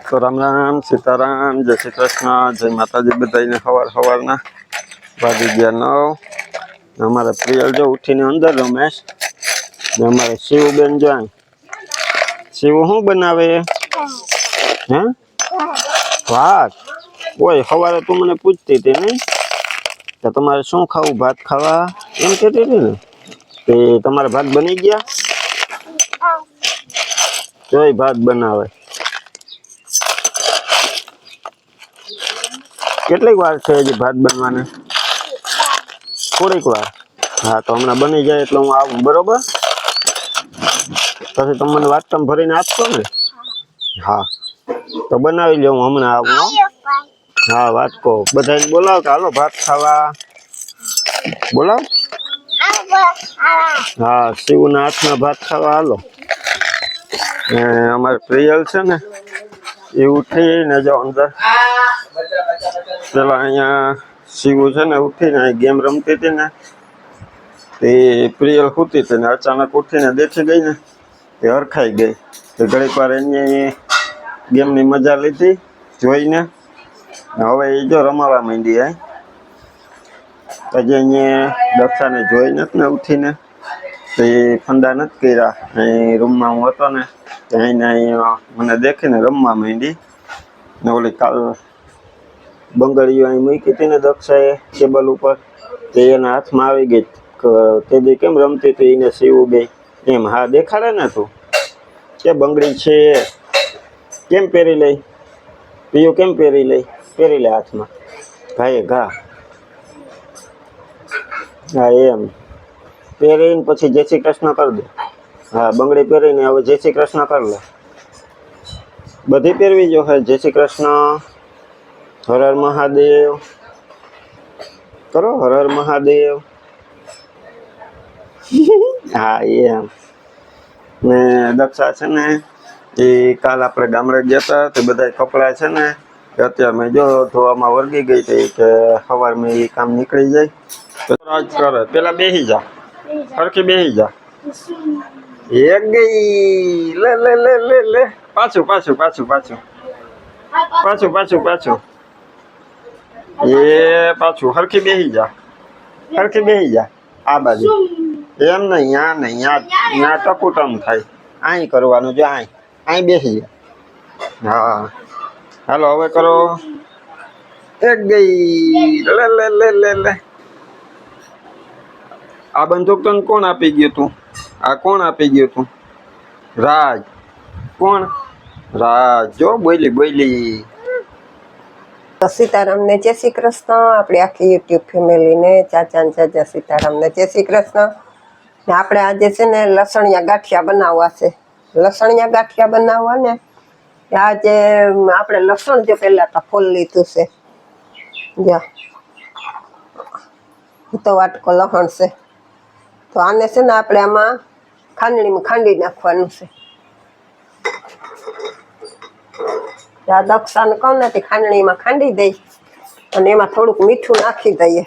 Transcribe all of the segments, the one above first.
तो राम राम सीताराम जय श्री कृष्ण जय माताजी बधाईने हवार हवाરના वागी गया 9। हमारा प्रियल जो उठीने अंदर रमेश ने हमारे शिवबेन जो शिव शू बनावे हैं भात ओय हवारे तू मने पूछती थी नहीं तो तुम्हारे शू खाऊ भात खावा एम कहती थी ने ते तुम्हारे भात बनी गया जोई भात बनावे કેટલીક વાર છે હજી ભાત બનવાને થોડીક વાર હા તો હમણાં બની જાય એટલે હું આવું બરોબર પછી તમે મને વાટકામ ભરીને આપશો ને હા તો બનાવી લ્યો હું હમણાં આવું હા વાટકો બધાને બોલાવ કે હાલો ભાત ખાવા બોલાવ હા શિવના હાથના ભાત ખાવા હાલો અમારે પ્રિયલ છે ને એ ઉઠીને જો અંદર પેલા અહીંયા શિવ છે ને ઉઠીને ગેમ રમતી હતી ને તે પ્રિયલ સૂતી હતી ને અચાનક ઉઠીને બેઠી ગઈ ને તે હરખાઈ ગઈ તો ઘડીક વાર એની ગેમની મજા લીધી જોઈને હવે એ જો રમાવા માંડી હજી અહીંયા દક્ષાને જોઈ નથી ને ઉઠીને તો એ ફંદા નથી કર્યા અહીં રૂમમાં હું હતો ને અહીંયા મને દેખીને રમવા માંડી ને ઓલી કાલ બંગડીઓ અહીં મૂકી હતી ને દક્ષાએ ટેબલ ઉપર તે એના હાથમાં આવી ગઈ તે દી કેમ રમતી હતી એને સીવું ગઈ એમ હા દેખાડે ને તું કે બંગડી છે કેમ પહેરી લઈ પીયું કેમ પહેરી લે હાથમાં ભાઈએ ઘા હા એમ પહેરીને પછી જય શ્રી કૃષ્ણ કરી દે હા બંગડી પહેરીને હવે જય શ્રી કૃષ્ણ કરી લે બધી પહેરવી જો હે જય શ્રી કૃષ્ણ હર હર મહાદેવ કરો હર હર મહાદેવ હા એમ ને દક્ષા છે ને એ કાલ આપણે ગામડે ગયા હતા તે બધા કપડા છે ને અત્યારે મેં જો ધોવામાં વળગી ગઈ હતી કે સવારમાં એ કામ નીકળી જાય તો રાજ કરે પેલા બેસી જા સરખી બેસી જા એક ગઈ લે લે લે લે લે પાછું એ પાછું હરખી બેસી જા આ બાજુ એમ નહીં યા ટકુટમ થાય અહીં કરવાનું જો અહીં બેસી જા હા હાલો હવે કરો એક ગઈ લે લે લે લે લે આ બંદૂક તને કોણ આપી ગયું તું આ કોણ આપી ગયું તું રાજ કોણ રાજ જો બોલી તો સીતારામને જય શ્રી કૃષ્ણ આપણી આખી યુટ્યુબ ફેમિલીને ચાચા ને ચાચા સીતારામને જય શ્રી કૃષ્ણ ને આપણે આજે છે ને લસણિયા ગાંઠિયા બનાવવા છે લસણિયા ગાંઠિયા બનાવવા ને આજે આપણે લસણ જો પહેલા તો ફોલ લીધું છે જો તો વાટકો લસણ છે તો આને છે ને આપણે આમાં ખાંડણીમાં ખાંડી નાખવાનું છે આ દક્ષાને કહું નથી ખાંડણીમાં ખાંડી દઈ અને એમાં થોડુંક મીઠું નાખી દઈએ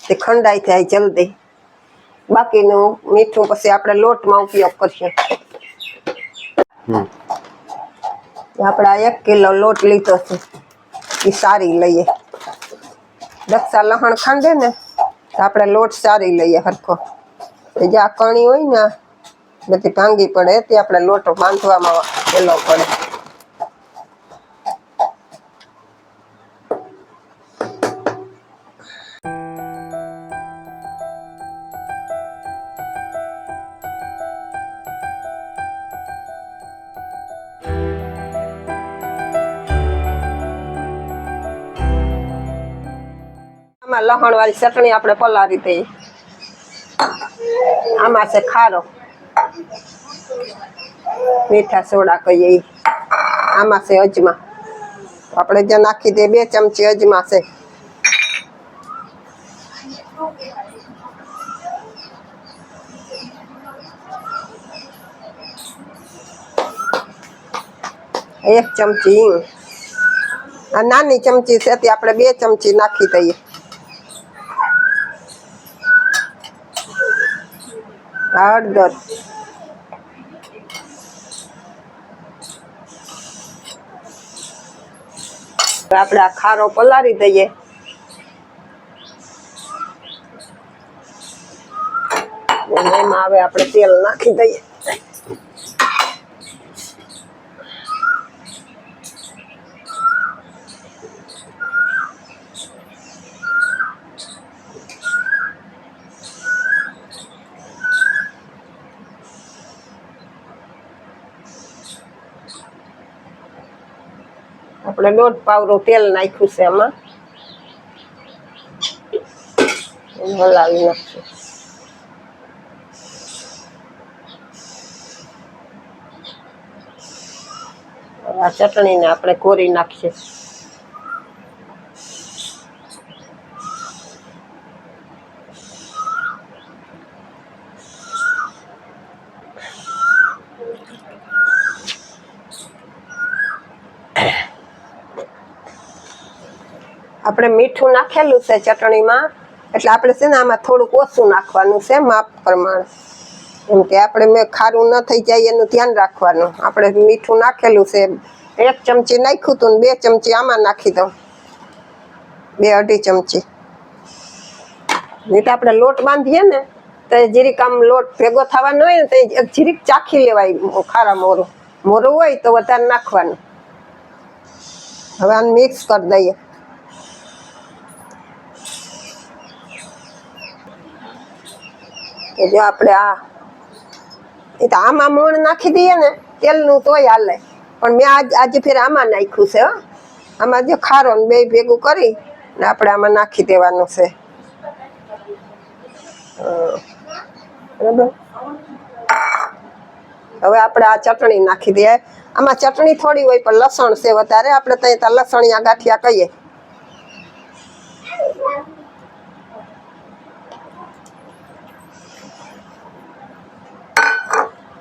તે ખંડાઈ જાય જલ્દી બાકીનું મીઠું પછી આપણે લોટમાં ઉપયોગ કરીએ આપણે 1 કિલો લોટ લીધો છે એ સારી લઈએ દક્ષા લહણ ખાંડે ને તો આપણે લોટ સારી લઈએ હરખો જ્યાં કણી હોય ને બધી ભાંગી પડે તે આપણે લોટો બાંધવામાં પેલો પડે લહણ વાળી ચટણી આપણે પલાળી દઈએ આમાં છે ખારો મીઠા સોડા કહીએ આમાં છે અજમા આપણે જે નાખી દઈએ 2 ચમચી અજમા છે એક ચમચી આ નાની ચમચી છે તે આપણે 2 ચમચી નાખી દઈએ હળદર આપણે આ ખારો પલાળી દઈએ. અને એમાં હવે આપણે તેલ નાખી દઈએ. આપણે 1.5 પાવડું તેલ નાખ્યું છે એમાં. હલાવી નાખશું. આ ચટણીને આપણે કોરી નાખીએ. આપણે મીઠું નાખેલું છે ચટણીમાં, એટલે આપણે છે ને આમાં થોડુંક ઓછું નાખવાનું છે માપ પ્રમાણે. એમ કે આપણે ખારું ન થઈ જાય એનું ધ્યાન રાખવાનું. આપણે મીઠું નાખેલું છે, 1 ચમચી નાખ્યું હતું ને 2 ચમચી આમાં નાખી દઉં, 2-2.5 ચમચી. નહીં તો આપણે લોટ બાંધીએ ને તો જીરીક આમ લોટ ભેગો થવાનો હોય ને તો જીરીક ચાખી લેવાય. ખારા મોરું હોય તો વધારે નાખવાનું. હવે આને મિક્સ કરી દઈએ. જો આપણે આમાં મોણ નાખી દઈએ ને તેલનું તોય હાલે, પણ મેં આજે ફેર આમાં નાખ્યું છે. આમાં જો ખારો ને 2 ભેગું કરી ને આપણે આમાં નાખી દેવાનું છે. બરાબર. હવે આપણે આ ચટણી નાખી દઈએ. આમાં ચટણી થોડી હોય પણ લસણ છે વધારે. આપણે ત્યાં લસણિયા ગાંઠિયા કહીએ.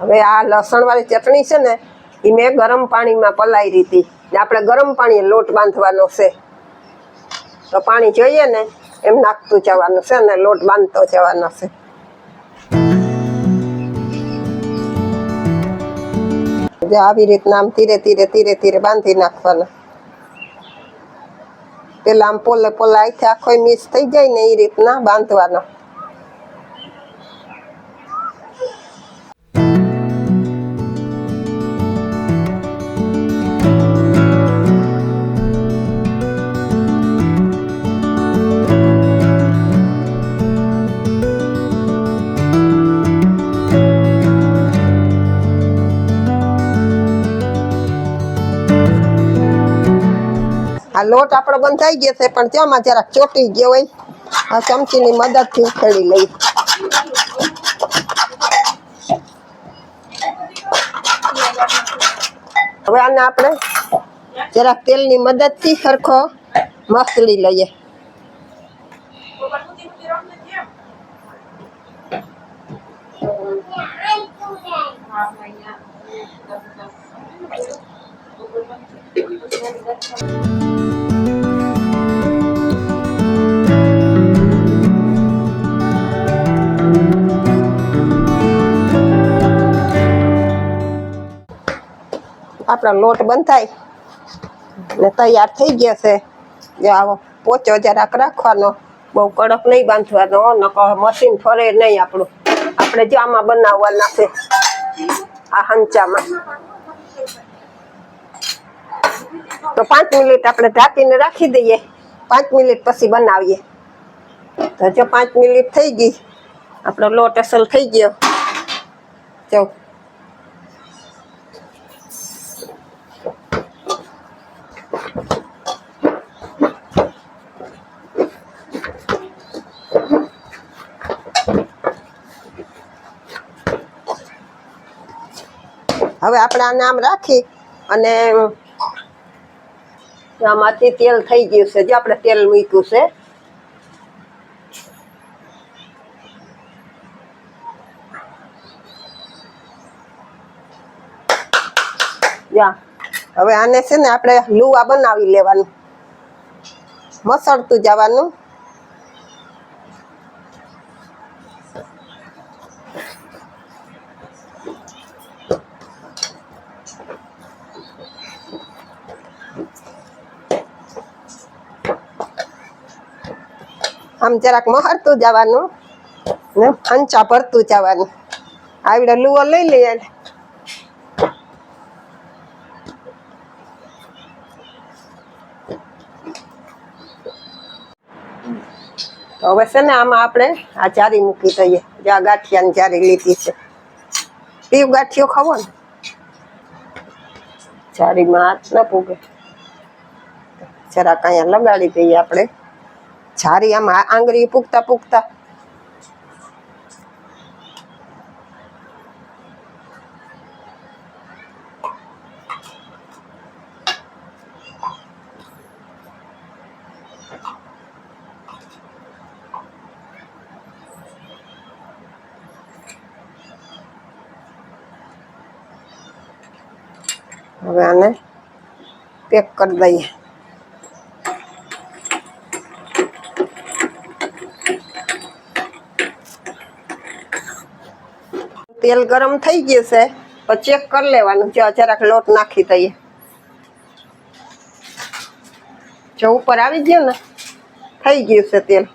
હવે આ લસણવાળી ચટણી છે ને એ મેં ગરમ પાણીમાં પલાળી હતી ને આપણે ગરમ પાણીએ લોટ બાંધવાનો છે. તો પાણી જોઈએ ને એમ નાખતું જવાનું છે ને લોટ બાંધતો જવાનો છે. જે આવી રીતના આમ ધીરે ધીરે બાંધી નાખવાના. પેલા આમ પોલે અહીંથી આખો મિક્સ થઈ જાય ને એ રીતના બાંધવાનો. આ લોટ આપણો બંધાઈ ગયો છે, પણ તેમાં જરાક ચોટી ગયો હોય. આ ચમચીની મદદથી ઉખેડી લઈ. હવે આને આપણે જરાક તેલની મદદથી સરખો મસળી લઈએ. આપણો લોટ બંધાય ને તૈયાર થઈ ગયા છે. જે આવો પોચો જરાક રાખવાનો, બહુ કડક નહીં બાંધવાનો, નકર મશીન ફરે નહીં આપણું. આપણે જો આમાં બનાવવાના છે, આ હંચામાં. તો 5 મિનિટ આપણે ઢાંકીને રાખી દઈએ. 5 મિનિટ પછી બનાવીએ. તો જો 5 મિનિટ થઈ ગઈ, આપણો લોટ અસલ થઈ ગયો. જો હવે આપણે આને આમ રાખી અને આમાંથી તેલ થઈ ગયું છે. જે આપણે તેલ મૂક્યું છે, હવે આને છે ને આપણે લુવા બનાવી લેવાનું, મસળતું જવાનું. આમ જરાક મહરતું જવાનું ને ફંચા ભરતું જવાનું. આવડે લુઓ લઈ લઈએ. તો હવે છે ને આમાં આપણે આ ચારી મૂકી દઈએ. જે આ ગાંઠિયાની ચારી લીધી છે. પીવ ગાંઠિયો ખાવો ને ચારીમાં હાથ ન પૂગે. જરાક અહીંયા લગાડી દઈએ આપણે ચારી આમાં આંગળી પૂગતા પૂગતા. હવે આને પેક કરી દઈએ. તેલ ગરમ થઈ ગયું છે પછી ચેક કરી લેવાનું. જો જરાક લોટ નાખી દઈએ. જો ઉપર આવી ગયું ને થઈ ગયું છે તેલ.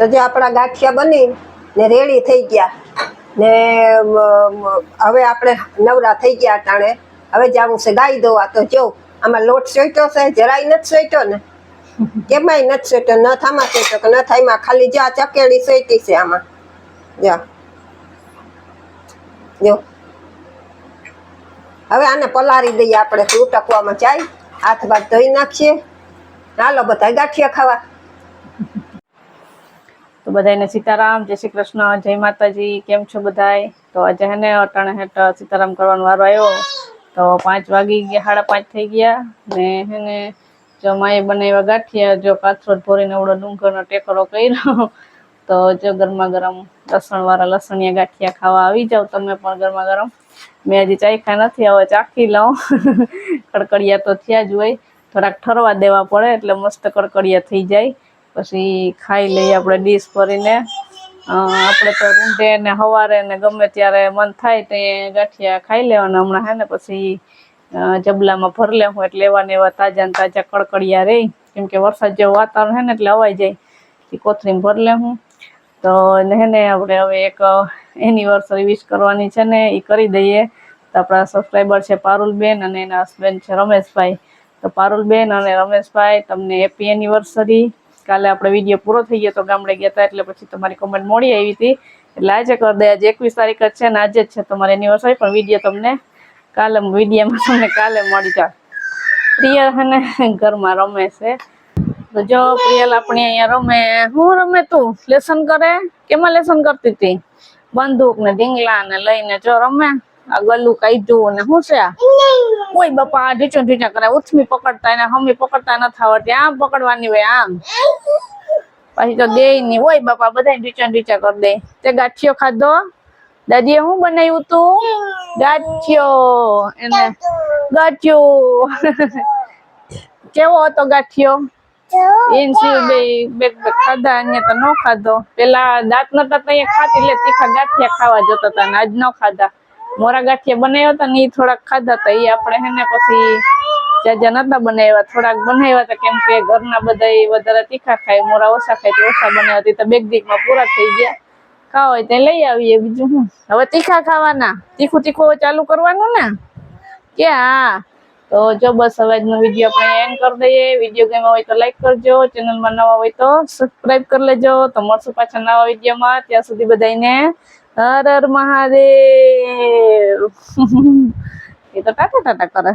તો જે આપણા ગાંઠિયા બની ને રેડી થઈ ગયા ને હવે આપણે નવરા થઈ ગયા ટાણે. હવે જવું છે ગાય દોવા. તો જો આમાં લોટ સોઈટો છે જરાય નથી સોઈટો ને કેમાંય નથી સોઈટો. ન થામાં સોઈટો કે ન થાયમાં ખાલી જો આ ચકેડી સોઈટી છે આમાં. જો જો હવે આને પલાળી દઈએ આપણે. ઉટકવામાં જાય હાથ બાદ ધોઈ નાખીએ. હાલો બધા ગાંઠિયા ખાવા. તો બધાને સીતારામ, જય શ્રી કૃષ્ણ, જય માતાજી. કેમ છો બધાય? તો આજે હે ને અટાણે હેઠ સીતારામ કરવાનો વારો આવ્યો. તો 5 વાગી ગયા, 5:30 થઈ ગયા ને હે ને જો માએ બનાવ્યા ગાંઠિયા. જો કાથરોટ ભરીને એવડો ડુંગરનો ટેકરો કર્યો. તો જો ગરમા ગરમ લસણવાળા લસણિયા ગાંઠિયા ખાવા આવી જાવ તમે પણ ગરમા ગરમ. મેં હજી ચાખ્યા નથી, હવે ચાખી લઉં. કડકડિયા તો થયા જ હોય, થોડાક ઠરવા દેવા પડે એટલે મસ્ત કડકડિયા થઈ જાય. પછી ખાઈ લઈએ આપણે ડીશ ભરીને. આપણે તો રૂંઢે ને સવારે ને ગમે ત્યારે મન થાય તો એ ગાંઠિયા ખાઈ લેવાના. હમણાં હે ને પછી જબલામાં ભરી લેવું એટલે એવા ને એવા તાજા ને તાજા કડકડિયા રહી. કેમ કે વરસાદ જેવું વાતાવરણ હે ને એટલે અવાઈ જાય. એ કોથળીમાં ભરી લેવું. તો હે ને આપણે હવે એક એનિવર્સરી વિશ કરવાની છે ને એ કરી દઈએ. તો આપણા સબસ્ક્રાઈબર છે પારુલબેન અને એના હસબન્ડ છે રમેશભાઈ. તો પારુલબેન અને રમેશભાઈ તમને હેપી એનિવર્સરી. કાલે આપણે વિડીયો પૂરો થઈ ગયો તો ગામડે ગયા હતા એટલે પછી તમારી કમેન્ટ મોડી આવી હતી એટલે આજે કરી દે. આજે 21 તારીખ જ છે ને આજે જ છે તમારી એનિવર્સરી. પણ વિડીયો તમને કાલે વિડીયોમાં તમને કાલે મળી જાય. પ્રિય હે ને ઘરમાં રમે છે. તો જો પ્રિયલ આપણી અહીંયા રમે. હું રમે તું લેસન કરે? કેમાં લેસન કરતી હતી? બંદૂક ને ઢીંગલા ને લઈને જો રમે. આ ગલું કાઢ્યું ને શું છે આ? ઓય બાપા ઢીચો ઢીચા કરે. ઉથમી પકડતા ને હમી પકડતા નથી આવડતી. આમ પકડવાની હોય આમ. પછી તો દે ની. ઓય બાપા બધા ઢીચા ઢીચા કરી દે. તે ગાંઠિયો ખાધો? દાદીએ શું બનાવ્યું તું? ગાંઠિયો. એને ગાંઠિયો કેવો હતો ગાંઠિયો? બે ખાધા અહીંયા તો ન ખાધો. પેલા દાંત નતા ત્યાં ખાતી એટલે તીખા ગાંઠિયા ખાવા જતા હતા ને આજ ન ખાધા. મોરા ગાંઠિયા બનાવ્યા હતા ને એ થોડાક ખાધા હતા. એ આપણે હે ને પછી જાજા નતા બનાવ્યા, થોડાક બનાવ્યા હતા. કેમ કે ઘરના બધા વધારે તીખા ખાય, મોરા ઓછા ખાય તો ઓછા બનાવ્યા હતા. તો બેગ દીકમાં પૂરા થઈ ગયા. ખાવા હોય તે લઈ આવીએ. બીજું શું, હવે તીખા ખાવાના. તીખું તીખું ચાલુ કરવાનું ને કે હા. તો જો બસ હવે આજનો વિડીયો આપણે એન્ડ કરી દઈએ. વિડીયો ગમ્યો હોય તો લાઈક કરજો, ચેનલમાં નવા હોય તો સબસ્ક્રાઇબ કરી લેજો. તો મળશું પાછા નવા વિડીયોમાં. ત્યાં સુધી બધાને હર હર મહાદેવ. એ તો ટાટા ટાટા કરે.